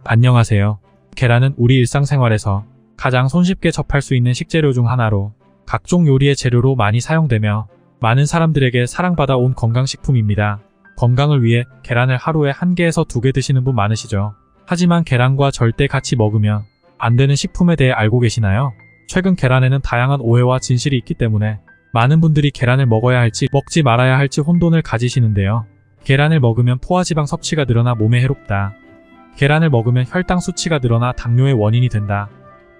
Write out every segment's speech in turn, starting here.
안녕하세요. 계란은 우리 일상생활에서 가장 손쉽게 접할 수 있는 식재료 중 하나로 각종 요리의 재료로 많이 사용되며 많은 사람들에게 사랑받아 온 건강식품입니다. 건강을 위해 계란을 하루에 1개에서 2개 드시는 분 많으시죠? 하지만 계란과 절대 같이 먹으면 안 되는 식품에 대해 알고 계시나요? 최근 계란에는 다양한 오해와 진실이 있기 때문에 많은 분들이 계란을 먹어야 할지 먹지 말아야 할지 혼돈을 가지시는데요. 계란을 먹으면 포화지방 섭취가 늘어나 몸에 해롭다. 계란을 먹으면 혈당 수치가 늘어나 당뇨의 원인이 된다.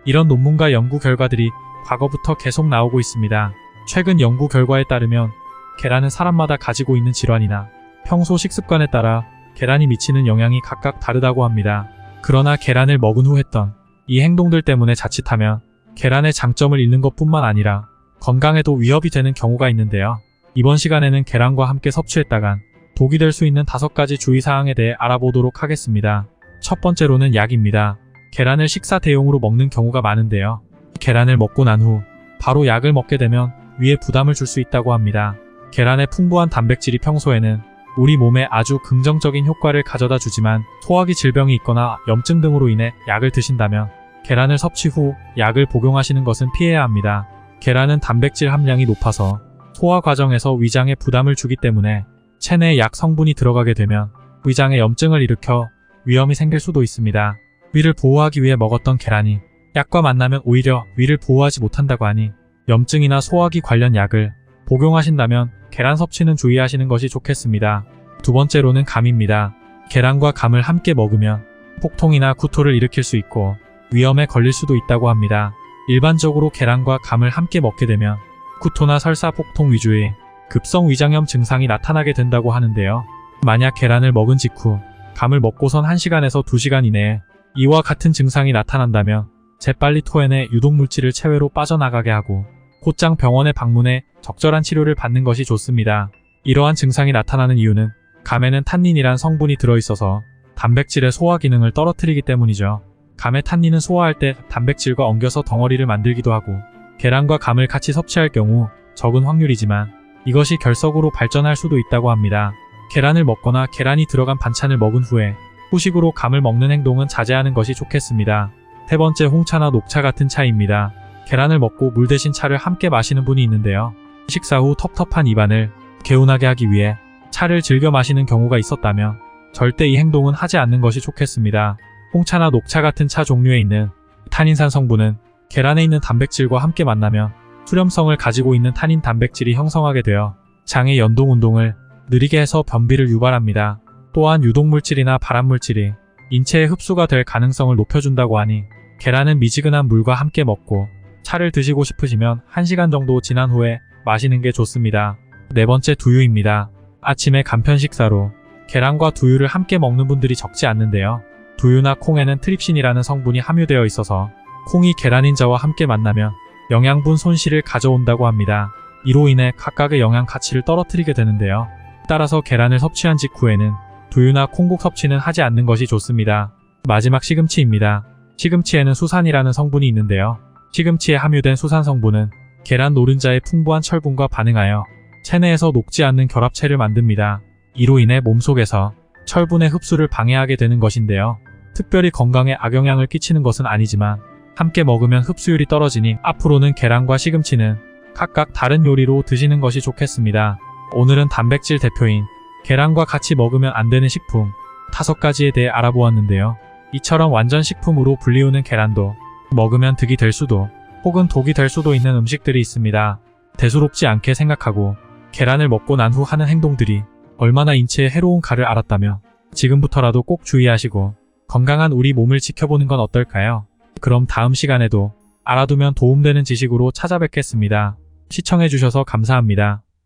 이런 논문과 연구 결과들이 과거부터 계속 나오고 있습니다. 최근 연구 결과에 따르면 계란은 사람마다 가지고 있는 질환이나 평소 식습관에 따라 계란이 미치는 영향이 각각 다르다고 합니다. 그러나 계란을 먹은 후 했던 이 행동들 때문에 자칫하면 계란의 장점을 잃는 것뿐만 아니라 건강에도 위협이 되는 경우가 있는데요. 이번 시간에는 계란과 함께 섭취했다간 독이 될 수 있는 5가지 주의사항에 대해 알아보도록 하겠습니다. 첫 번째로는 약입니다. 계란을 식사 대용으로 먹는 경우가 많은데요. 계란을 먹고 난 후 바로 약을 먹게 되면 위에 부담을 줄 수 있다고 합니다. 계란의 풍부한 단백질이 평소에는 우리 몸에 아주 긍정적인 효과를 가져다 주지만 소화기 질병이 있거나 염증 등으로 인해 약을 드신다면 계란을 섭취 후 약을 복용하시는 것은 피해야 합니다. 계란은 단백질 함량이 높아서 소화 과정에서 위장에 부담을 주기 때문에 체내에 약 성분이 들어가게 되면 위장에 염증을 일으켜 위험이 생길 수도 있습니다. 위를 보호하기 위해 먹었던 계란이 약과 만나면 오히려 위를 보호하지 못한다고 하니 염증이나 소화기 관련 약을 복용하신다면 계란 섭취는 주의하시는 것이 좋겠습니다. 두 번째로는 감입니다. 계란과 감을 함께 먹으면 폭통이나 구토를 일으킬 수 있고 위험에 걸릴 수도 있다고 합니다. 일반적으로 계란과 감을 함께 먹게 되면 구토나 설사, 폭통 위주의 급성 위장염 증상이 나타나게 된다고 하는데요. 만약 계란을 먹은 직후 감을 먹고선 1시간에서 2시간 이내에 이와 같은 증상이 나타난다면 재빨리 토해내 유독물질을 체외로 빠져나가게 하고 곧장 병원에 방문해 적절한 치료를 받는 것이 좋습니다. 이러한 증상이 나타나는 이유는 감에는 탄닌이란 성분이 들어있어서 단백질의 소화 기능을 떨어뜨리기 때문이죠. 감의 탄닌은 소화할 때 단백질과 엉겨서 덩어리를 만들기도 하고 계란과 감을 같이 섭취할 경우 적은 확률이지만 이것이 결석으로 발전할 수도 있다고 합니다. 계란을 먹거나 계란이 들어간 반찬을 먹은 후에 후식으로 감을 먹는 행동은 자제하는 것이 좋겠습니다. 세 번째, 홍차나 녹차 같은 차입니다. 계란을 먹고 물 대신 차를 함께 마시는 분이 있는데요. 식사 후 텁텁한 입안을 개운하게 하기 위해 차를 즐겨 마시는 경우가 있었다면 절대 이 행동은 하지 않는 것이 좋겠습니다. 홍차나 녹차 같은 차 종류에 있는 탄닌산 성분은 계란에 있는 단백질과 함께 만나면 수렴성을 가지고 있는 탄닌 단백질이 형성하게 되어 장의 연동 운동을 느리게 해서 변비를 유발합니다. 또한 유독물질이나 발암물질이 인체에 흡수가 될 가능성을 높여준다고 하니 계란은 미지근한 물과 함께 먹고 차를 드시고 싶으시면 1시간 정도 지난 후에 마시는 게 좋습니다. 네 번째, 두유입니다. 아침에 간편 식사로 계란과 두유를 함께 먹는 분들이 적지 않는데요. 두유나 콩에는 트립신이라는 성분이 함유되어 있어서 콩이 계란인자와 함께 만나면 영양분 손실을 가져온다고 합니다. 이로 인해 각각의 영양 가치를 떨어뜨리게 되는데요. 따라서 계란을 섭취한 직후에는 두유나 콩국 섭취는 하지 않는 것이 좋습니다. 마지막, 시금치입니다. 시금치에는 수산이라는 성분이 있는데요. 시금치에 함유된 수산 성분은 계란 노른자의 풍부한 철분과 반응하여 체내에서 녹지 않는 결합체를 만듭니다. 이로 인해 몸속에서 철분의 흡수를 방해하게 되는 것인데요. 특별히 건강에 악영향을 끼치는 것은 아니지만 함께 먹으면 흡수율이 떨어지니 앞으로는 계란과 시금치는 각각 다른 요리로 드시는 것이 좋겠습니다. 오늘은 단백질 대표인 계란과 같이 먹으면 안 되는 식품 5가지에 대해 알아보았는데요. 이처럼 완전 식품으로 불리우는 계란도 먹으면 득이 될 수도 혹은 독이 될 수도 있는 음식들이 있습니다. 대수롭지 않게 생각하고 계란을 먹고 난 후 하는 행동들이 얼마나 인체에 해로운가를 알았다며 지금부터라도 꼭 주의하시고 건강한 우리 몸을 지켜보는 건 어떨까요? 그럼 다음 시간에도 알아두면 도움되는 지식으로 찾아뵙겠습니다. 시청해주셔서 감사합니다.